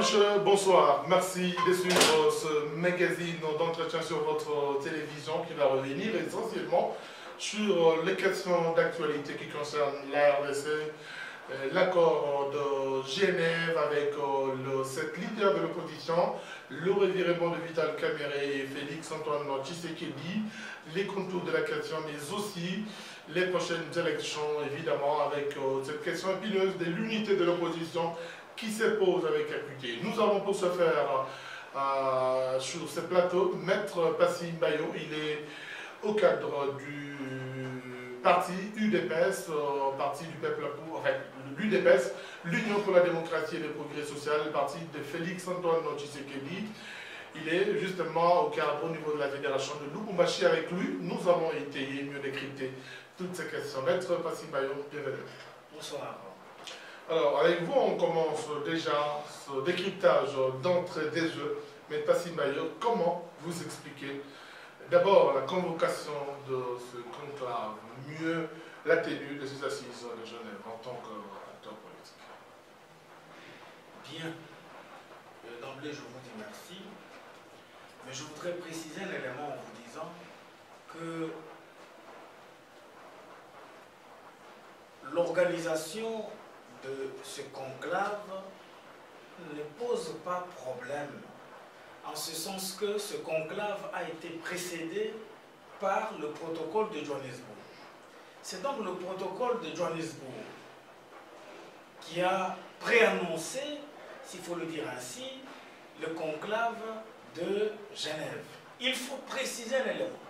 monsieur, bonsoir. Merci de suivre ce magazine d'entretien sur votre télévision qui va revenir essentiellement sur les questions d'actualité qui concernent la RDC, l'accord de Genève avec le 7 leaders de l'opposition, le revirement de Vital Kamerhe et Félix Antoine Tshisekedi, les contours de la question, mais aussi les prochaines élections, évidemment, avec cette question épineuse de l'unité de l'opposition qui se pose avec acuité. Nous avons pour ce faire, sur ce plateau, Maître Passy Mbayo. Il est au cadre du parti UDPS, parti du peuple pour, enfin, l'UDPS, l'Union pour la démocratie et le progrès social, le parti de Félix Antoine Tshisekedi. Il est justement au cadre au niveau de la fédération de Lubumbashi. Avec lui, nous avons étayé, mieux décrypté toutes ces questions. Maître Passy Mbayo, bienvenue. Bonsoir. Alors, avec vous, on commence déjà ce décryptage d'entrée des jeux. Mais Passy Mbayo, comment vous expliquez d'abord la convocation de ce conclave, mieux la tenue de ces assises de Genève en tant qu'acteur politique? Bien. D'emblée, je vous dis merci. Mais je voudrais préciser un élément en vous disant que l'organisation de ce conclave ne pose pas problème, en ce sens que ce conclave a été précédé par le protocole de Johannesburg. C'est donc le protocole de Johannesburg qui a préannoncé, s'il faut le dire ainsi, le conclave de Genève. Il faut préciser un élément.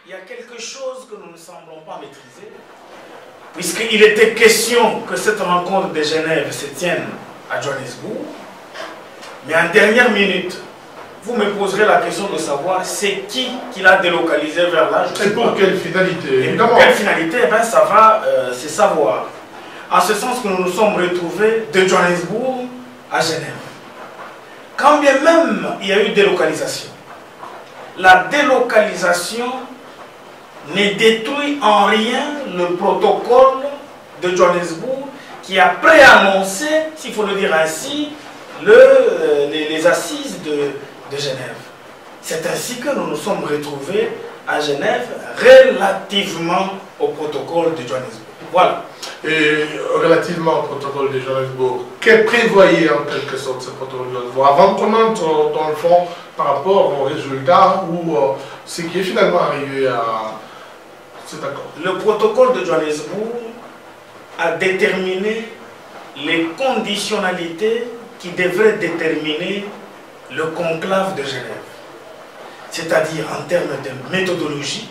Il y a quelque chose que nous ne semblons pas maîtriser, puisqu'il était question que cette rencontre de Genève se tienne à Johannesburg, mais en dernière minute, vous me poserez la question de savoir c'est qui l'a délocalisé vers là. Et pour quelle finalité? Et pour quelle finalité? Eh bien, ça va se savoir. En ce sens que nous nous sommes retrouvés de Johannesburg à Genève. Quand bien même il y a eu délocalisation, la délocalisation ne détruit en rien le protocole de Johannesburg qui a préannoncé, s'il faut le dire ainsi, les assises de Genève. C'est ainsi que nous nous sommes retrouvés à Genève relativement au protocole de Johannesburg. Voilà. Et relativement au protocole de Johannesburg, que prévoyait en quelque sorte ce protocole de Johannesburg avant qu'on entre dans le fond par rapport aux résultats ou ce qui est finalement arrivé à cet accord? Le protocole de Johannesburg a déterminé les conditionnalités qui devraient déterminer le conclave de Genève. C'est-à-dire en termes de méthodologie,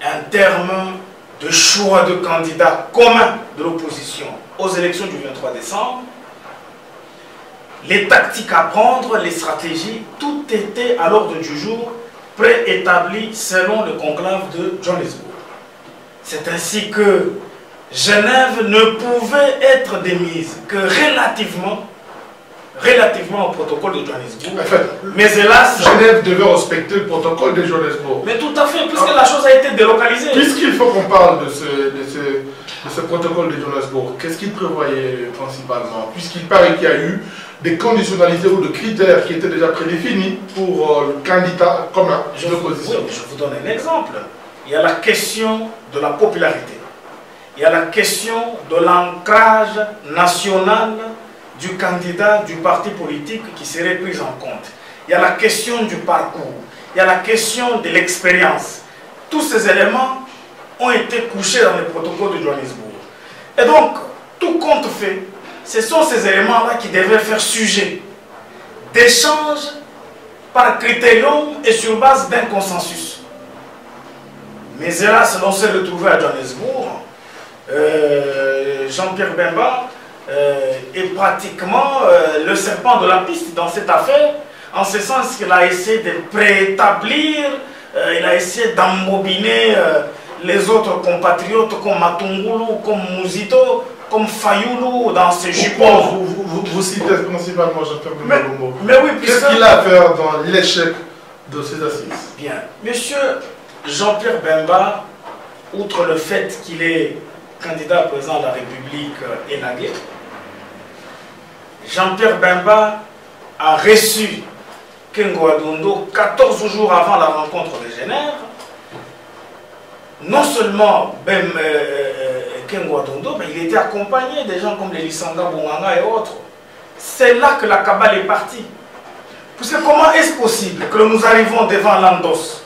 en termes de choix de candidats communs de l'opposition aux élections du 23 décembre, les tactiques à prendre, les stratégies, tout était à l'ordre du jour, préétabli selon le conclave de Johannesburg. C'est ainsi que Genève ne pouvait être démise que relativement au protocole de Johannesburg. En fait, mais hélas, Genève devait respecter le protocole de Johannesburg. Mais tout à fait, puisque la chose a été délocalisée. Puisqu'il faut qu'on parle de ce protocole de Johannesburg, qu'est-ce qu'il prévoyait principalement? Puisqu'il paraît qu'il y a eu des conditionnalités ou de critères qui étaient déjà prédéfinis pour le candidat commun de l'opposition. Oui, je vous donne un exemple. Il y a la question de la popularité. Il y a la question de l'ancrage national du candidat du parti politique qui serait pris en compte. Il y a la question du parcours. Il y a la question de l'expérience. Tous ces éléments ont été couchés dans le protocole de Johannesburg. Et donc, tout compte fait, ce sont ces éléments-là qui devaient faire sujet d'échanges par critérium et sur base d'un consensus. Mais hélas, l'on s'est retrouvé à Johannesburg. Jean-Pierre Bemba est pratiquement le serpent de la piste dans cette affaire, en ce sens qu'il a essayé de préétablir, il a essayé d'embobiner les autres compatriotes comme Matungulu, comme Muzito, comme Fayoulou dans ses jupons. Vous citez principalement Jean-Pierre Bemba. Mais oui, qu'est-ce qu'il a à faire dans l'échec de ces assises? Bien. Monsieur Jean-Pierre Bemba, outre le fait qu'il est candidat à président de la République élagué, Jean-Pierre Bemba a reçu Kengo Adondo 14 jours avant la rencontre de Genève. Non seulement Kengo Adondo, mais il était accompagné des gens comme les Lisanga Bonganga et autres. C'est là que la cabale est partie. Puisque comment est-ce possible que nous arrivons devant Landos?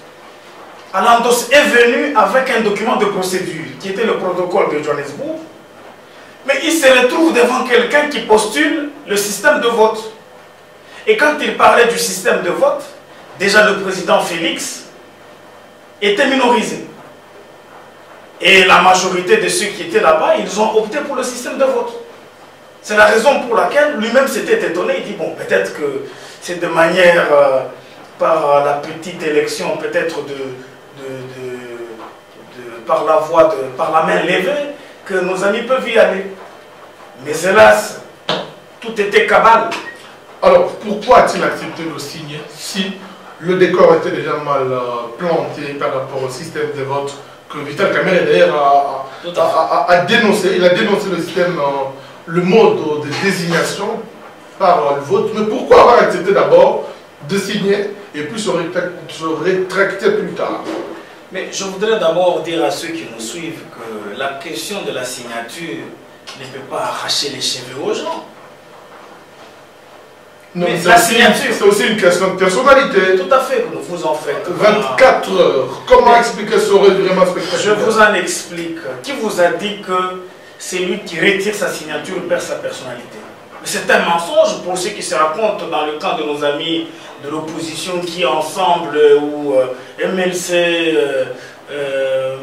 Landos est venu avec un document de procédure qui était le protocole de Johannesburg, mais il se retrouve devant quelqu'un qui postule le système de vote. Et quand il parlait du système de vote, déjà le président Félix était minorisé. Et la majorité de ceux qui étaient là-bas, ils ont opté pour le système de vote. C'est la raison pour laquelle lui-même s'était étonné. Il dit, bon, peut-être que c'est de manière, par la petite élection, peut-être par la voie, par la main levée, que nos amis peuvent y aller. Mais hélas, tout était cabale. Alors, pourquoi a-t-il accepté de signer si le décor était déjà mal planté par rapport au système de vote que Vital Kamerhe d'ailleurs a dénoncé? Il a dénoncé le système, le mode de désignation par le vote. Mais pourquoi avoir accepté d'abord de signer et puis se rétracter plus tard? Mais je voudrais d'abord dire à ceux qui nous suivent que la question de la signature ne peut pas arracher les cheveux aux gens. Non, mais la signature, c'est aussi une question de personnalité. Tout à fait, vous en faites. 24 heures. Comment expliquer ce vraiment spectaculaire? Je vous en explique. Qui vous a dit que c'est lui qui retire sa signature perd sa personnalité? C'est un mensonge pour ceux qui se racontent dans le camp de nos amis de l'opposition qui ensemble, ou MLC,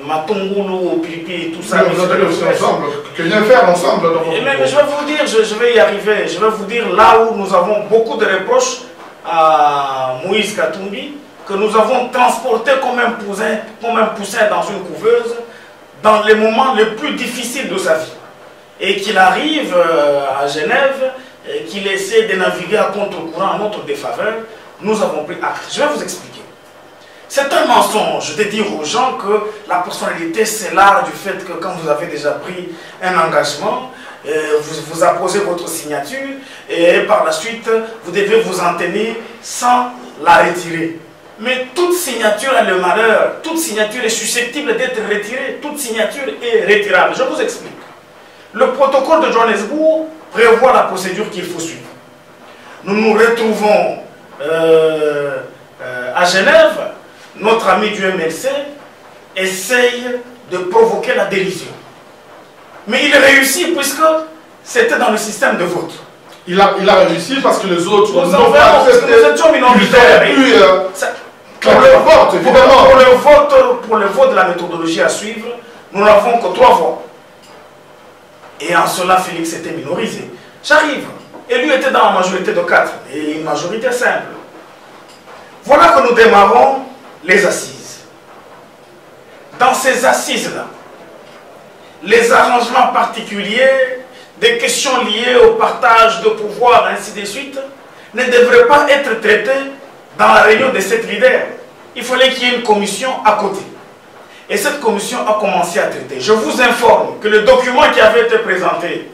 Matongulu, Pipi et tout ça. Mais vous allez aussi ensemble, que vient faire ensemble dans votre mais je vais vous dire, je vais y arriver, je vais vous dire là où nous avons beaucoup de reproches à Moïse Katumbi, que nous avons transporté comme un poussin dans une couveuse, dans les moments les plus difficiles de sa vie. Et qu'il arrive à Genève, qu'il essaie de naviguer à contre-courant en notre défaveur, nous avons pris acte. Je vais vous expliquer. C'est un mensonge de dire aux gens que la personnalité, c'est l'art du fait que quand vous avez déjà pris un engagement, vous apposez votre signature et par la suite, vous devez vous en tenir sans la retirer. Mais toute signature a le malheur, toute signature est susceptible d'être retirée, toute signature est retirable. Je vous explique. Le protocole de Johannesburg prévoit la procédure qu'il faut suivre. Nous nous retrouvons à Genève. Notre ami du MLC essaye de provoquer la dérision. Mais il réussit puisque c'était dans le système de vote. Il a réussi parce que les autres n'ont pas accepté. Nous étions minoritaires. Pour le vote de la méthodologie à suivre, nous n'avons que 3 voix. Et en cela, Félix était minorisé. J'arrive. Et lui était dans la majorité de 4. Et une majorité simple. Voilà que nous démarrons les assises. Dans ces assises-là, les arrangements particuliers, des questions liées au partage de pouvoir, ainsi de suite, ne devraient pas être traités dans la réunion de 7 leaders. Il fallait qu'il y ait une commission à côté. Et cette commission a commencé à traiter. Je vous informe que le document qui avait été présenté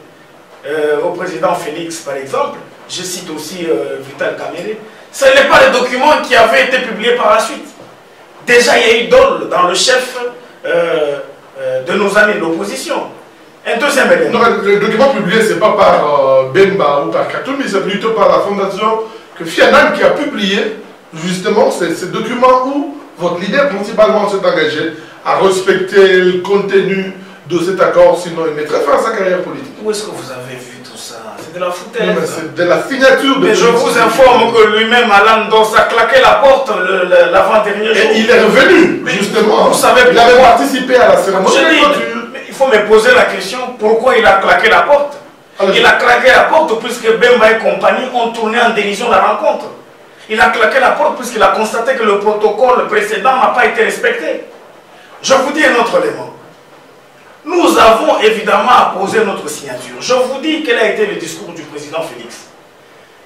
au président Félix, par exemple, je cite aussi Vital Kamerhe, ce n'est pas le document qui avait été publié par la suite. Déjà, il y a eu dol dans le chef de nos amis de l'opposition. Un deuxième élément. Non, le document publié, ce n'est pas par Bemba ou par Katumbi, c'est plutôt par la fondation que Fianan qui a publié justement ces documents où votre leader principalement s'est engagé à respecter le contenu de cet accord, sinon il mettrait fin à sa carrière politique. Où est-ce que vous avez vu tout ça? C'est de la foutaise. Non, mais c'est de la signature de... Mais je vous informe que lui-même, Alain Dos, a claqué la porte l'avant-dernier jour. Et il est revenu, justement. Vous savez pourquoi? Il avait participé à la cérémonie de clôture. Il faut me poser la question, pourquoi il a claqué la porte? Alors, il a claqué la porte puisque Bemba et compagnie ont tourné en dérision la rencontre. Il a claqué la porte puisqu'il a constaté que le protocole précédent n'a pas été respecté. Je vous dis un autre élément. Nous avons évidemment apposé notre signature. Je vous dis quel a été le discours du président Félix.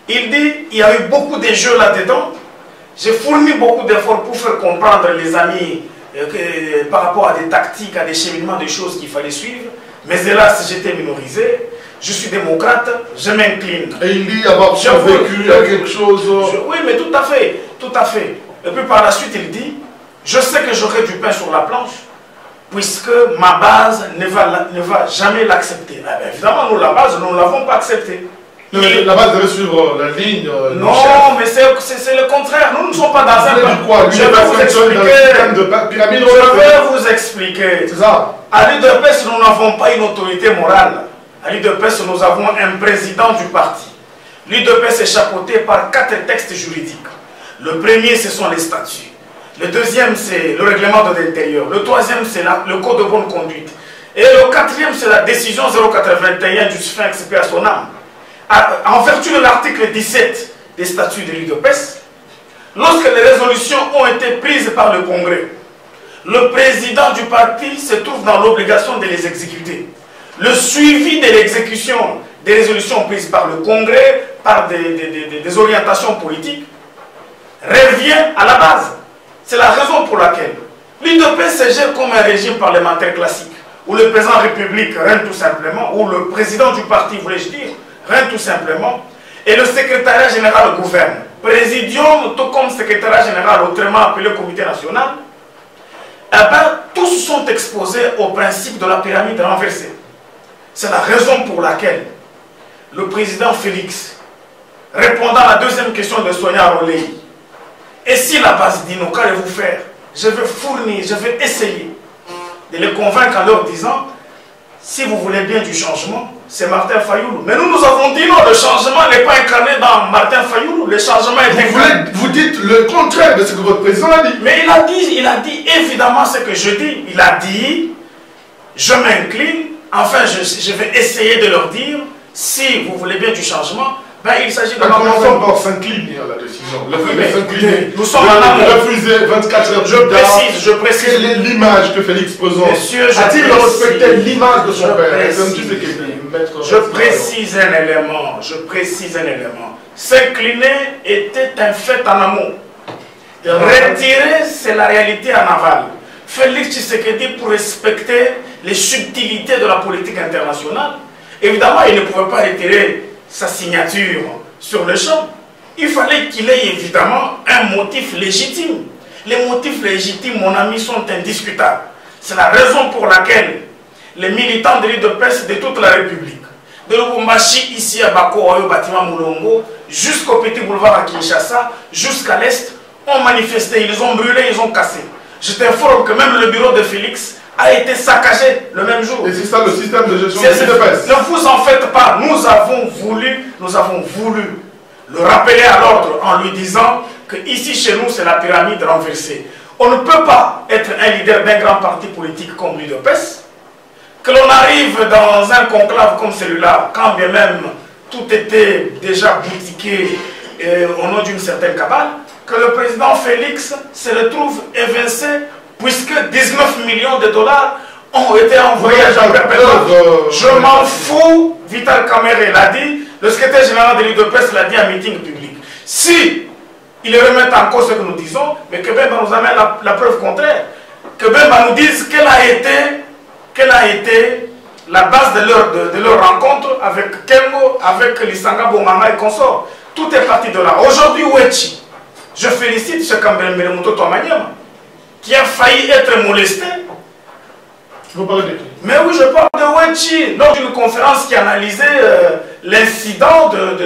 Il dit, il y a eu beaucoup de jeux là-dedans. J'ai fourni beaucoup d'efforts pour faire comprendre les amis par rapport à des tactiques, à des cheminements, des choses qu'il fallait suivre. Mais hélas, j'étais minorisé. Je suis démocrate, je m'incline. Et il dit avoir vécu à quelque chose. Oui, mais tout à fait, tout à fait. Et puis par la suite, il dit, je sais que j'aurai du pain sur la planche, puisque ma base ne va jamais l'accepter. Évidemment, nous, la base, nous ne l'avons pas acceptée. La base devait suivre la ligne. Non, mais c'est le contraire. Nous ne sommes pas dans un... Je vais vous expliquer. C'est ça. À l'UDPS, nous n'avons pas une autorité morale. À l'UDPS, nous avons un président du parti. L'UDPS est chapeauté par 4 textes juridiques. Le premier, ce sont les statuts. Le deuxième, c'est le règlement de l'intérieur. Le troisième, c'est le code de bonne conduite. Et le quatrième, c'est la décision 081 du Sphinx paix à son âme. En vertu de l'article 17 des statuts de l'UDPS, lorsque les résolutions ont été prises par le Congrès, le président du parti se trouve dans l'obligation de les exécuter. Le suivi de l'exécution des résolutions prises par le Congrès, par des orientations politiques, revient à la base. C'est la raison pour laquelle l'UDPS se gère comme un régime parlementaire classique, où le président de la République règne tout simplement, ou le président du parti, voulais-je dire, règne tout simplement, et le secrétariat général gouverne. Présidium, tout comme secrétariat général, autrement appelé comité national, eh bien, tous sont exposés au principe de la pyramide renversée. C'est la raison pour laquelle le président Félix, répondant à la deuxième question de Sonia Rolei, et si la base dit non, qu'allez-vous faire? Je vais fournir, je vais essayer de les convaincre en leur disant, si vous voulez bien du changement, c'est Martin Fayoulou. Mais nous avons dit non, le changement n'est pas incarné dans Martin Fayoulou, le changement est incarné. Vous dites le contraire de ce que votre président a dit. Mais il a dit évidemment ce que je dis. Il a dit, je m'incline, enfin je vais essayer de leur dire, si vous voulez bien du changement, ben, il s'agit de... Commençons par s'incliner à la décision. Le fait de s'incliner. Nous sommes en amont. Refuser 24 heures je précise. Quelle est l'image que Félix présente? A-t-il respecté l'image de son père? Je précise un élément. S'incliner était un fait en amont. Retirer, c'est la réalité en aval. Félix Tshisekedi, pour respecter les subtilités de la politique internationale, évidemment, il ne pouvait pas retirer sa signature sur le champ. Il fallait qu'il ait évidemment un motif légitime. Les motifs légitimes, mon ami, sont indiscutables. C'est la raison pour laquelle les militants de l'UDPS de toute la République, de Lubumbashi, ici à Bako, au bâtiment Moulongo, jusqu'au petit boulevard à Kinshasa, jusqu'à l'Est, ont manifesté, ils ont brûlé, ils ont cassé. Je t'informe que même le bureau de Félix a été saccagé le même jour. Et c'est ça le système de gestion de l'UDPS. Ne vous en faites pas, nous avons voulu le rappeler à l'ordre en lui disant que ici chez nous c'est la pyramide renversée. On ne peut pas être un leader d'un grand parti politique comme l'UDPS, que l'on arrive dans un conclave comme celui-là, quand bien même tout était déjà boutiqué au nom d'une certaine cabale, que le président Félix se retrouve évincé puisque 19 millions de dollars ont été envoyés à Jean-Pierre Bemba. Je m'en fous, Vital Kamerhe l'a dit, le secrétaire général de l'UDPS l'a dit à meeting public. Si ils remettent en cause ce que nous disons, mais que Bemba nous amène la preuve contraire, que Bemba nous dise quelle a été la base de leur rencontre avec Kengo, avec Lisanga Bomanga et consorts. Tout est parti de là. Aujourd'hui, Ouechi, je félicite ce Kambere Mutoto Amanyama, qui a failli être molesté. Vous parlez de qui? Mais oui, je parle de Ouechi, lors d'une conférence qui analysait l'incident de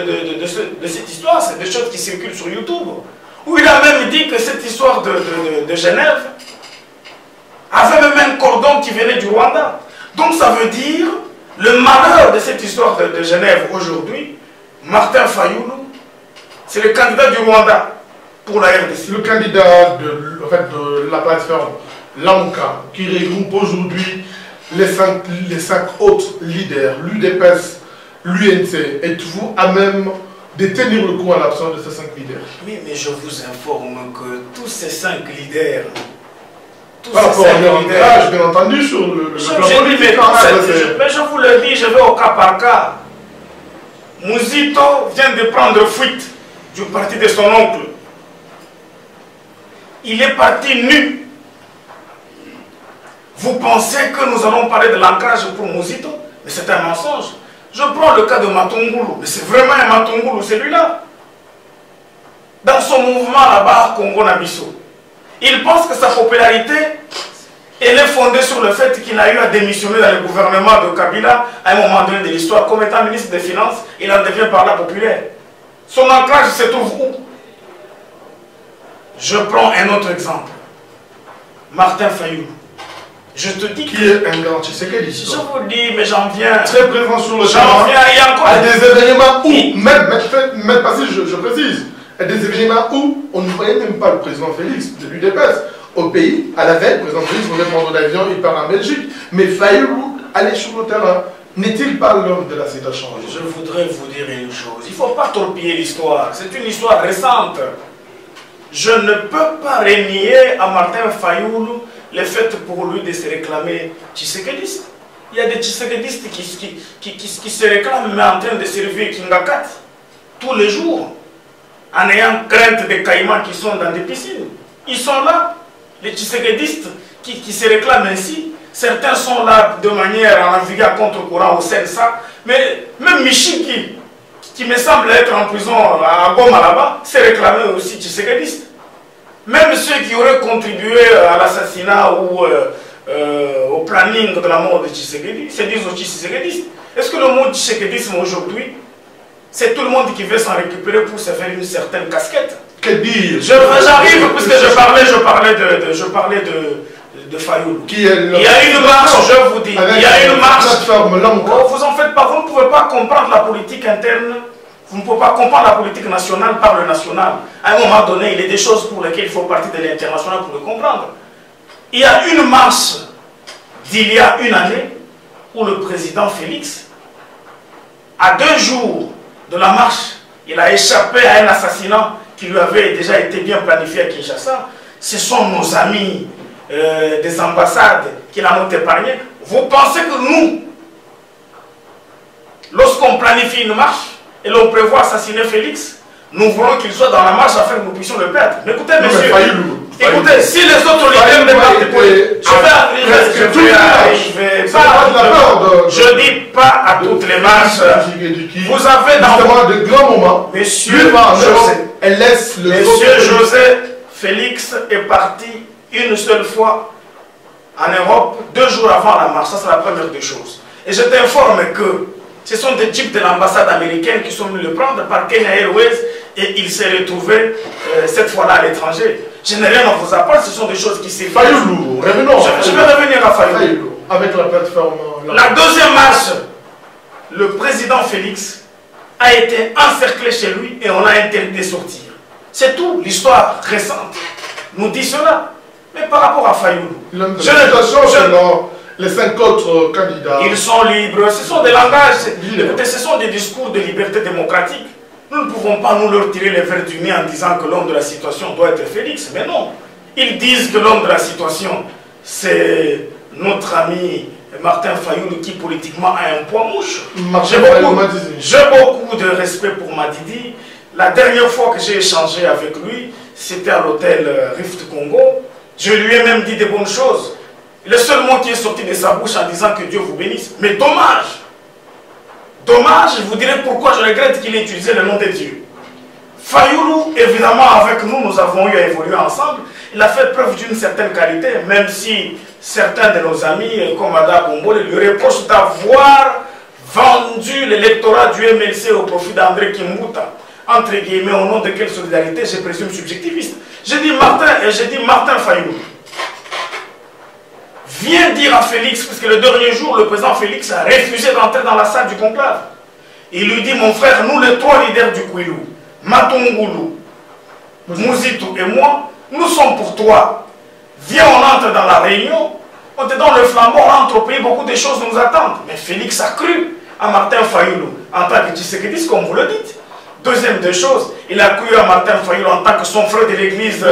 cette histoire. C'est des choses qui circulent sur YouTube. Où il a même dit que cette histoire de Genève avait même un cordon qui venait du Rwanda. Donc ça veut dire, le malheur de cette histoire de Genève aujourd'hui, Martin Fayoulou, c'est le candidat du Rwanda pour la RDC. Le candidat de la plateforme Lamuka, qui regroupe aujourd'hui les cinq autres leaders, l'UDPS, l'UNC, êtes-vous à même de tenir le coup à l'absence de ces 5 leaders? Oui, mais je vous informe que tous ces 5 leaders, par rapport à leur ancrage, bien entendu, sur le plan politique. Mais je vous le dis, je vais au cas par cas. Mouzito vient de prendre fuite du parti de son oncle. Il est parti nu Vous pensez que nous allons parler de l'ancrage pour Muzito? Mais c'est un mensonge. Je prends le cas de Matungulu, mais c'est vraiment un Matungulu, celui-là. Dans son mouvement là-bas, Congo-Nabiso, il pense que sa popularité, elle est fondée sur le fait qu'il a eu à démissionner dans le gouvernement de Kabila à un moment donné de l'histoire. Comme étant ministre des Finances, il en devient par là populaire. Son ancrage se trouve où? Je prends un autre exemple. Martin Fayulu. Je te dis qui est un grand Tshisekedi. Je vous dis, mais j'en viens. Très présent sur le terrain. J'en viens, il y a encore à des événements où, même passé, je précise, à des événements où on ne voyait même pas le président Félix de l'UDPS. Au pays, à la veille, le président Félix voulait prendre l'avion, il part en Belgique. Mais Fayulu allait sur le terrain. N'est-il pas l'homme de la situation? Je voudrais vous dire une chose. Il ne faut pas torpiller l'histoire. C'est une histoire récente. Je ne peux pas renier à Martin Fayulu le fait pour lui de se réclamer tshisekediste. Il y a des tshisekedistes qui se réclament mais en train de servir Kingakat tous les jours en ayant crainte des caïmans qui sont dans des piscines. Ils sont là, les tshisekedistes qui se réclament ainsi. Certains sont là de manière à naviguer à contre-courant au Sensa, mais même Michi qui me semble être en prison à Goma là-bas, s'est réclamé aussi tshisekediste. Même ceux qui auraient contribué à l'assassinat ou au planning de la mort de Tshisekedi se disent aussi tshisekedistes. Est-ce que le mot tshisekedisme aujourd'hui, c'est tout le monde qui veut s'en récupérer pour se faire une certaine casquette? Que dire? J'arrive puisque je parlais de Fayulu. Il y a une marche, je vous dis, il y a une marche. Vous en faites pas, vous ne pouvez pas comprendre la politique interne. Vous ne pouvez pas comprendre la politique nationale par le national. À un moment donné, il y a des choses pour lesquelles il faut partir de l'international pour le comprendre. Il y a une marche d'il y a une année où le président Félix, à 2 jours de la marche, il a échappé à un assassinat qui lui avait déjà été bien planifié à Kinshasa. Ce sont nos amis des ambassades qui l'ont épargné. Vous pensez que nous, lorsqu'on planifie une marche, et l'on prévoit assassiner Félix, nous voulons qu'il soit dans la marche afin que nous puissions le perdre. Mais écoutez, monsieur, écoutez, si les autres leaders de parti politique, je dis pas à toutes les marches. Vous avez dans de grands moments, monsieur José Félix est parti une seule fois en Europe, 2 jours avant la marche. Ça, c'est la première des choses. Et je t'informe que ce sont des types de l'ambassade américaine qui sont venus le prendre par Kenya Airways et il s'est retrouvé cette fois-là à l'étranger. Je n'ai rien à vous apprendre, ce sont des choses qui s'est fait. Fayulu, revenons. Je vais revenir à Fayulu. Avec la plateforme. La deuxième marche, le président Félix a été encerclé chez lui et on a interdit de sortir. C'est tout, l'histoire récente nous dit cela. Mais par rapport à Fayulu, les 5 autres candidats. Ils sont libres. Ce sont des langages, écoutez, ce sont des discours de liberté démocratique. Nous ne pouvons pas nous leur tirer les verres du nez en disant que l'homme de la situation doit être Félix. Mais non. Ils disent que l'homme de la situation, c'est notre ami Martin Fayulu qui politiquement a un poids mouche. J'ai beaucoup de respect pour Madidi. La dernière fois que j'ai échangé avec lui, c'était à l'hôtel Rift Congo. Je lui ai même dit des bonnes choses. Le seul mot qui est sorti de sa bouche en disant que Dieu vous bénisse. Mais dommage. Dommage, je vous dirai pourquoi je regrette qu'il ait utilisé le nom de Dieu. Fayulu, évidemment, avec nous, nous avons eu à évoluer ensemble. Il a fait preuve d'une certaine qualité, même si certains de nos amis, comme Ada Bombo, lui reprochent d'avoir vendu l'électorat du MLC au profit d'André Kimbuta. Entre guillemets, au nom de quelle solidarité, je présume subjectiviste. J'ai dit Martin Fayulu. Viens dire à Félix, parce que le dernier jour, le président Félix a refusé d'entrer dans la salle du conclave. Il lui dit, mon frère, nous les 3 leaders du Kwilu, Matungulu, Muzito et moi, nous sommes pour toi. Viens, on entre dans la réunion, on te donne le flambeau, on entre au pays, beaucoup de choses nous attendent. Mais Félix a cru à Martin Fayulu en tant que Tshisekedi, comme vous le dites. Deuxième des choses, il a cru à Martin Fayulu en tant que son frère de l'église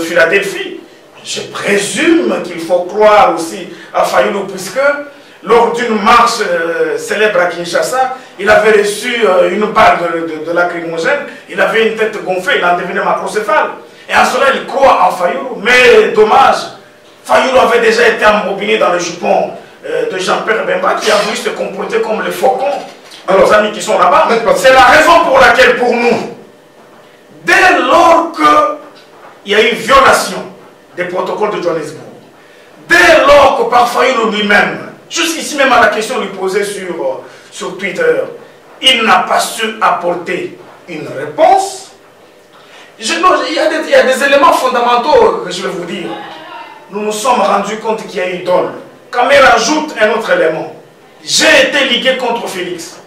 Philadelphie. Je présume qu'il faut croire aussi à Fayulu, puisque lors d'une marche célèbre à Kinshasa, il avait reçu une balle de lacrymogène, il avait une tête gonflée, il en devenait macrocéphale. Et en cela, il croit en Fayulu. Mais dommage, Fayoulou avait déjà été embobiné dans le jupon de Jean-Pierre Bemba qui a voulu se comporter comme le faucon de nos amis qui sont là-bas. C'est la raison pour laquelle, pour nous, dès lors qu'il y a eu violation des protocoles de Johannesburg, dès lors que par Fayoulou lui-même, jusqu'ici même à la question lui posée sur Twitter, il n'a pas su apporter une réponse, il y a des éléments fondamentaux que je vais vous dire. Nous nous sommes rendus compte qu'il y a eu dol. Kamer ajoute un autre élément. J'ai été ligué contre Félix.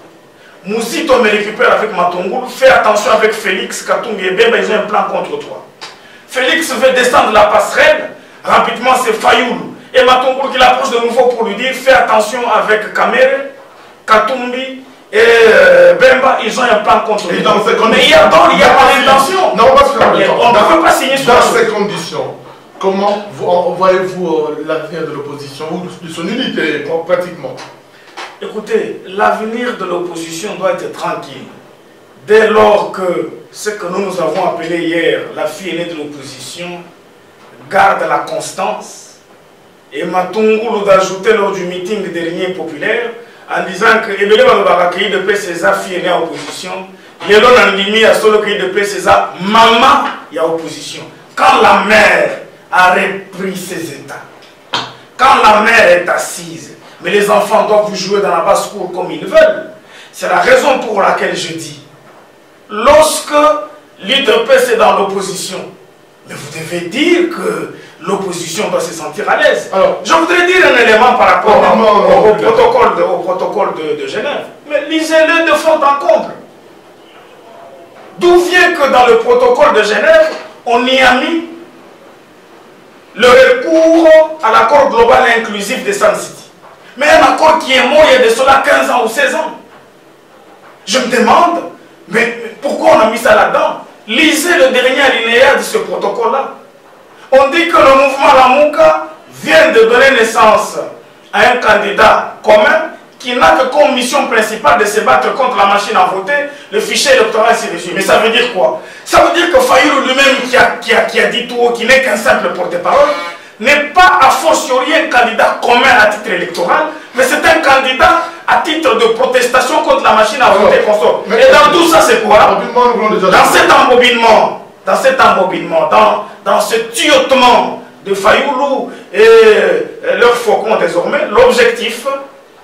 Mousito me récupère avec Matongoul. Fais attention avec Félix, Katumbi et Bemba, ils ont un plan contre toi. Félix veut descendre la passerelle. Rapidement, c'est Fayoulou. Et Matongoul qui l'approche de nouveau pour lui dire fais attention avec Kamer, Katumbi et Bemba, ils ont un plan contre lui. Mais il y a dol, il n'y a pas d'intention. Non, on va se faire le temps. On ne peut pas signer sur dans ces conditions. Comment voyez-vous l'avenir de l'opposition ou de son unité, pratiquement? Écoutez, l'avenir de l'opposition doit être tranquille. Dès lors que ce que nous avons appelé hier la fille aînée de l'opposition garde la constance, et Matungoulou d'ajouter lors du meeting dernier populaire en disant que Ebele Balobara de paix César fille aînée à opposition, Yelon Andimi a solo de paix César maman il y a opposition. Quand la mère a repris ses états, quand la mère est assise, mais les enfants doivent jouer dans la basse-cour comme ils veulent, c'est la raison pour laquelle je dis, lorsque l'UDPS est dans l'opposition, mais vous devez dire que l'opposition doit se sentir à l'aise. Alors, je voudrais dire un élément par rapport au protocole de Genève, mais lisez-le de fond en comble. D'où vient que dans le protocole de Genève, on y a mis le recours à l'accord global et inclusif de Sun City. Mais un accord qui est mort il y a de cela 15 ans ou 16 ans. Je me demande, mais pourquoi on a mis ça là-dedans? Lisez le dernier alinéa de ce protocole-là. On dit que le mouvement Lamouka vient de donner naissance à un candidat commun qui n'a que comme mission principale de se battre contre la machine à voter, le fichier électoral ainsi de suite. Mais ça veut dire quoi? Ça veut dire que Fayoulou lui-même qui a dit tout haut, qui n'est qu'un simple porte-parole, n'est pas a fortiori un candidat commun à titre électoral, mais c'est un candidat à titre de protestation contre la machine à voter consort. Et dans tout ça, c'est quoi? Dans cet embobinement, dans ce tuyautement de Fayoulou et leur faucon désormais, l'objectif,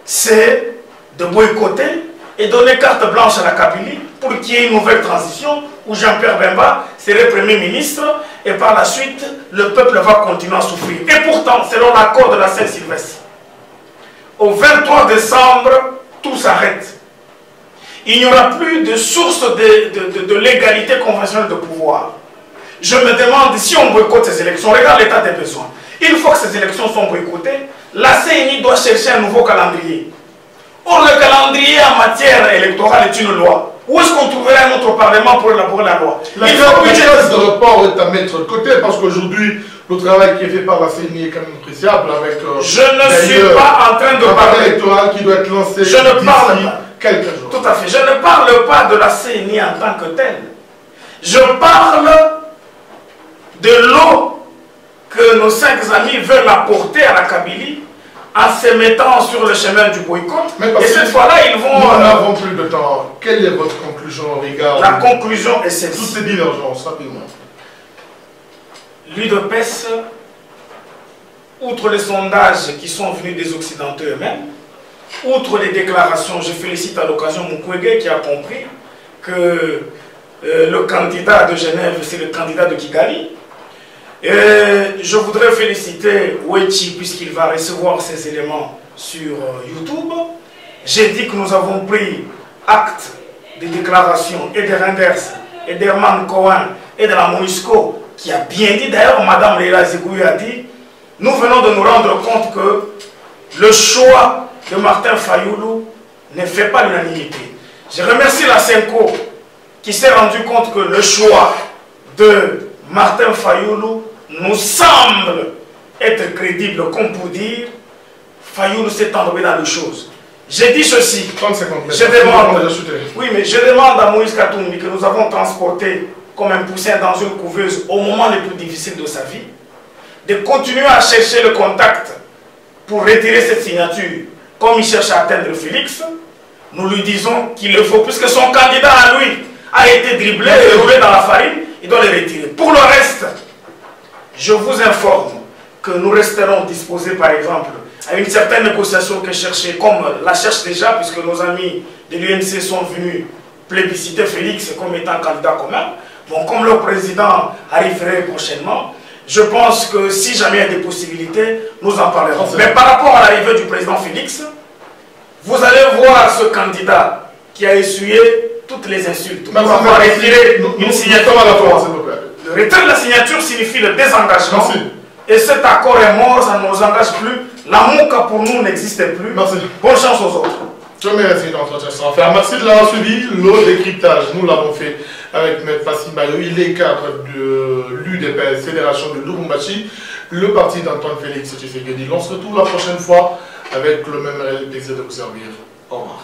c'est de boycotter et donner carte blanche à la Kabylie pour qu'il y ait une nouvelle transition où Jean-Pierre Bemba serait Premier ministre et par la suite, le peuple va continuer à souffrir. Et pourtant, selon l'accord de la Saint-Sylvestre, au 23 décembre, tout s'arrête. Il n'y aura plus de source de légalité conventionnelle de pouvoir. Je me demande si on boycotte ces élections, regarde l'état des besoins. Une fois que ces élections sont boycottées, la CENI doit chercher un nouveau calendrier. Or, le calendrier en matière électorale est une loi. Où est-ce qu'on trouverait un autre parlement pour élaborer la loi? La clause de report est à mettre de côté parce qu'aujourd'hui, le travail qui est fait par la CENI est quand même appréciable avec... je ne suis pas en train de parler... électoral qui doit être lancé je ne parle pas. Quelques jours. Tout à fait. Je ne parle pas de la CENI en tant que telle. Je parle de l'eau que nos 5 amis veulent apporter à la Kabylie en se mettant sur le chemin du boycott. Et cette fois-là, ils vont... Nous n'avons plus de temps. Quelle est votre conclusion au regard? La conclusion est celle-ci. Toutes ces divergences, rapidement. L'UDPS, outre les sondages qui sont venus des Occidentaux eux-mêmes, outre les déclarations, je félicite à l'occasion Mukwege qui a compris que le candidat de Genève, c'est le candidat de Kigali. Et je voudrais féliciter Wechi puisqu'il va recevoir ces éléments sur YouTube. J'ai dit que nous avons pris acte des déclarations et de Reinders et d'Herman Cohen et de la MONUSCO qui a bien dit, d'ailleurs Madame Leila Zegouy a dit, nous venons de nous rendre compte que le choix de Martin Fayoulou ne fait pas l'unanimité. Je remercie la CENCO qui s'est rendu compte que le choix de Martin Fayoulou nous semble être crédible, comme pour dire Fayoulou s'est enrobé dans les choses. J'ai dit ceci. 30 secondes. Je demande, oui, mais je demande à Moïse Katumbi que nous avons transporté comme un poussin dans une couveuse au moment le plus difficile de sa vie, de continuer à chercher le contact pour retirer cette signature, comme il cherche à atteindre Félix, nous lui disons qu'il le faut, puisque son candidat à lui a été dribblé et roulé dans la farine, il doit le retirer. Pour le reste, je vous informe que nous resterons disposés, par exemple, à une certaine négociation que chercher, comme la cherche déjà, puisque nos amis de l'UNC sont venus plébisciter Félix comme étant candidat commun. Bon, comme le président arriverait prochainement, je pense que si jamais il y a des possibilités, nous en parlerons. Mais par rapport à l'arrivée du président Félix, vous allez voir ce candidat qui a essuyé toutes les insultes. Pour avoir retiré une signature à la fois. Le retrait de la signature signifie le désengagement. Merci. Et cet accord est mort, ça ne nous engage plus. La MOUCA pour nous n'existe plus. Merci. Bonne chance aux autres. Je vous remercie d'entretien sans faire. Merci de l'avoir suivi. Le décryptage, nous l'avons fait avec M. Fassim Bayo. Il est cadre de l'UDPS, Fédération de Lubumbashi, le parti d'Antoine Félix Tshisekedi. On se retrouve la prochaine fois avec le même réel plaisir de vous servir. Au revoir.